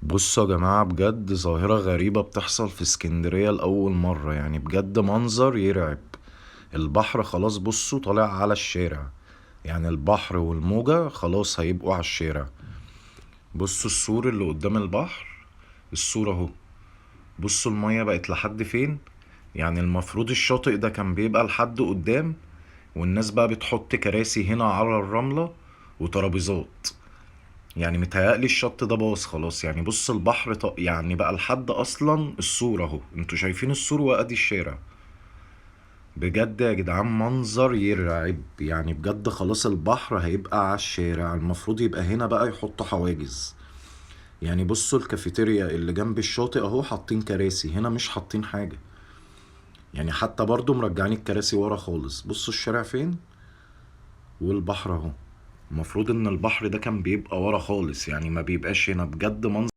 بصوا يا جماعة، بجد ظاهرة غريبة بتحصل في اسكندرية لأول مرة. يعني بجد منظر يرعب. البحر خلاص، بصوا طالع على الشارع. يعني البحر والموجة خلاص هيبقوا على الشارع. بصوا السور اللي قدام البحر، السور اهو. بصوا المية بقت لحد فين. يعني المفروض الشاطئ ده كان بيبقى لحد قدام، والناس بقى بتحط كراسي هنا على الرملة وترابيزات. يعني متهيألي الشط ده باظ خلاص. يعني بص البحر يعني بقى لحد اصلا السور اهو. انتوا شايفين السور وادي الشارع. بجد يا جدعان منظر يرعب. يعني بجد خلاص البحر هيبقى على الشارع. المفروض يبقى هنا بقى يحطوا حواجز. يعني بصوا الكافيتيريا اللي جنب الشاطئ اهو حاطين كراسي، هنا مش حاطين حاجة. يعني حتى برضو مرجعين الكراسي ورا خالص. بصوا الشارع فين والبحر اهو. المفروض ان البحر ده كان بيبقى ورا خالص، يعني ما بيبقاش هنا. بجد منظر